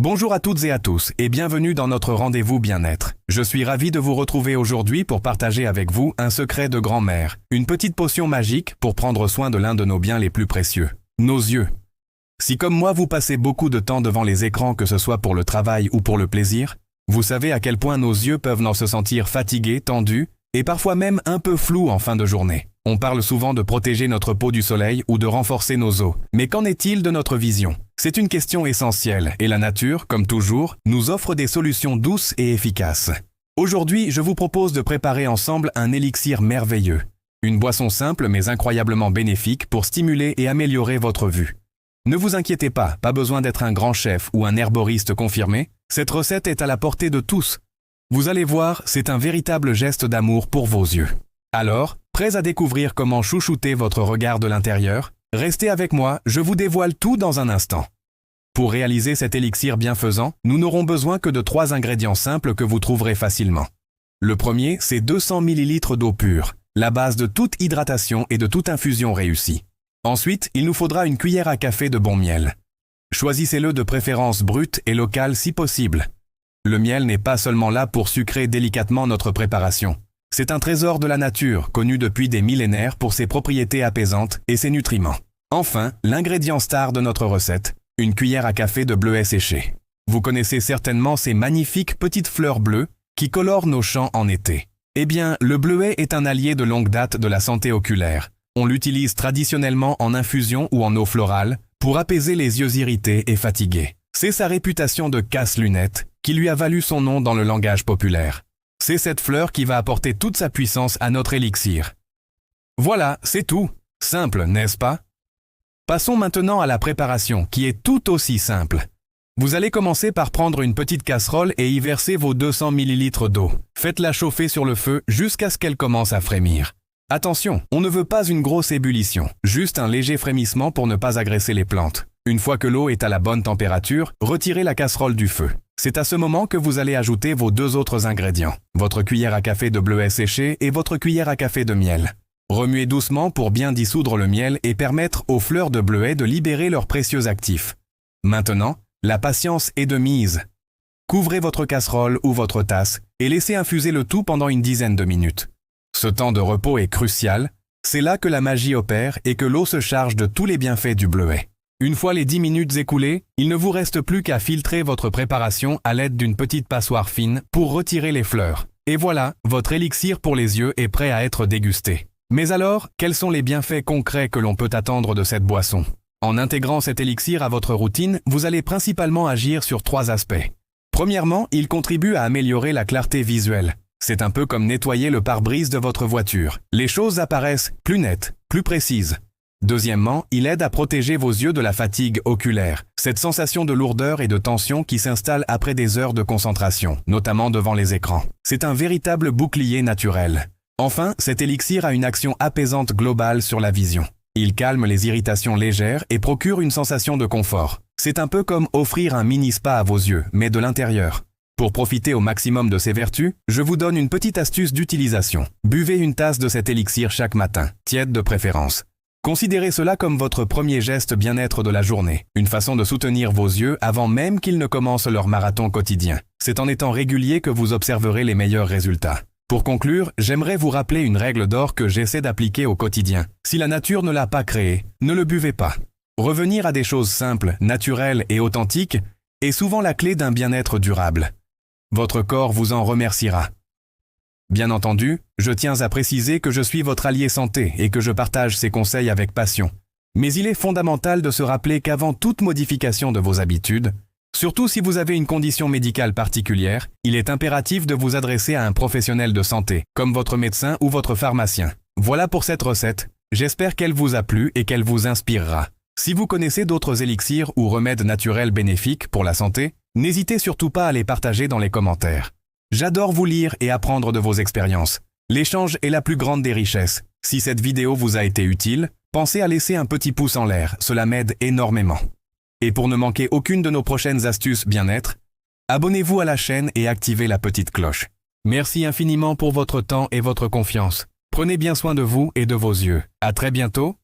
Bonjour à toutes et à tous et bienvenue dans notre rendez-vous bien-être. Je suis ravi de vous retrouver aujourd'hui pour partager avec vous un secret de grand-mère, une petite potion magique pour prendre soin de l'un de nos biens les plus précieux, nos yeux. Si comme moi vous passez beaucoup de temps devant les écrans, que ce soit pour le travail ou pour le plaisir, vous savez à quel point nos yeux peuvent se sentir fatigués, tendus et parfois même un peu flous en fin de journée. On parle souvent de protéger notre peau du soleil ou de renforcer nos os. Mais qu'en est-il de notre vision? C'est une question essentielle et la nature, comme toujours, nous offre des solutions douces et efficaces. Aujourd'hui, je vous propose de préparer ensemble un élixir merveilleux. Une boisson simple mais incroyablement bénéfique pour stimuler et améliorer votre vue. Ne vous inquiétez pas besoin d'être un grand chef ou un herboriste confirmé, cette recette est à la portée de tous. Vous allez voir, c'est un véritable geste d'amour pour vos yeux. Alors, prêts à découvrir comment chouchouter votre regard de l'intérieur? Restez avec moi, je vous dévoile tout dans un instant. Pour réaliser cet élixir bienfaisant, nous n'aurons besoin que de 3 ingrédients simples que vous trouverez facilement. Le premier, c'est 200 ml d'eau pure, la base de toute hydratation et de toute infusion réussie. Ensuite, il nous faudra une cuillère à café de bon miel. Choisissez-le de préférence brut et local si possible. Le miel n'est pas seulement là pour sucrer délicatement notre préparation. C'est un trésor de la nature, connu depuis des millénaires pour ses propriétés apaisantes et ses nutriments. Enfin, l'ingrédient star de notre recette, une cuillère à café de bleuet séché. Vous connaissez certainement ces magnifiques petites fleurs bleues qui colorent nos champs en été. Eh bien, le bleuet est un allié de longue date de la santé oculaire. On l'utilise traditionnellement en infusion ou en eau florale pour apaiser les yeux irrités et fatigués. C'est sa réputation de casse-lunettes qui lui a valu son nom dans le langage populaire. C'est cette fleur qui va apporter toute sa puissance à notre élixir. Voilà, c'est tout. Simple, n'est-ce pas? Passons maintenant à la préparation, qui est tout aussi simple. Vous allez commencer par prendre une petite casserole et y verser vos 200 ml d'eau. Faites-la chauffer sur le feu jusqu'à ce qu'elle commence à frémir. Attention, on ne veut pas une grosse ébullition, juste un léger frémissement pour ne pas agresser les plantes. Une fois que l'eau est à la bonne température, retirez la casserole du feu. C'est à ce moment que vous allez ajouter vos 2 autres ingrédients, votre cuillère à café de bleuet séché et votre cuillère à café de miel. Remuez doucement pour bien dissoudre le miel et permettre aux fleurs de bleuet de libérer leurs précieux actifs. Maintenant, la patience est de mise. Couvrez votre casserole ou votre tasse et laissez infuser le tout pendant une dizaine de minutes. Ce temps de repos est crucial, c'est là que la magie opère et que l'eau se charge de tous les bienfaits du bleuet. Une fois les 10 minutes écoulées, il ne vous reste plus qu'à filtrer votre préparation à l'aide d'une petite passoire fine pour retirer les fleurs. Et voilà, votre élixir pour les yeux est prêt à être dégusté. Mais alors, quels sont les bienfaits concrets que l'on peut attendre de cette boisson? En intégrant cet élixir à votre routine, vous allez principalement agir sur 3 aspects. Premièrement, il contribue à améliorer la clarté visuelle. C'est un peu comme nettoyer le pare-brise de votre voiture. Les choses apparaissent plus nettes, plus précises. Deuxièmement, il aide à protéger vos yeux de la fatigue oculaire, cette sensation de lourdeur et de tension qui s'installe après des heures de concentration, notamment devant les écrans. C'est un véritable bouclier naturel. Enfin, cet élixir a une action apaisante globale sur la vision. Il calme les irritations légères et procure une sensation de confort. C'est un peu comme offrir un mini-spa à vos yeux, mais de l'intérieur. Pour profiter au maximum de ses vertus, je vous donne une petite astuce d'utilisation. Buvez une tasse de cet élixir chaque matin, tiède de préférence. Considérez cela comme votre premier geste bien-être de la journée, une façon de soutenir vos yeux avant même qu'ils ne commencent leur marathon quotidien. C'est en étant régulier que vous observerez les meilleurs résultats. Pour conclure, j'aimerais vous rappeler une règle d'or que j'essaie d'appliquer au quotidien. Si la nature ne l'a pas créé, ne le buvez pas. Revenir à des choses simples, naturelles et authentiques est souvent la clé d'un bien-être durable. Votre corps vous en remerciera. Bien entendu, je tiens à préciser que je suis votre allié santé et que je partage ces conseils avec passion. Mais il est fondamental de se rappeler qu'avant toute modification de vos habitudes, surtout si vous avez une condition médicale particulière, il est impératif de vous adresser à un professionnel de santé, comme votre médecin ou votre pharmacien. Voilà pour cette recette. J'espère qu'elle vous a plu et qu'elle vous inspirera. Si vous connaissez d'autres élixirs ou remèdes naturels bénéfiques pour la santé, n'hésitez surtout pas à les partager dans les commentaires. J'adore vous lire et apprendre de vos expériences. L'échange est la plus grande des richesses. Si cette vidéo vous a été utile, pensez à laisser un petit pouce en l'air, cela m'aide énormément. Et pour ne manquer aucune de nos prochaines astuces bien-être, abonnez-vous à la chaîne et activez la petite cloche. Merci infiniment pour votre temps et votre confiance. Prenez bien soin de vous et de vos yeux. À très bientôt.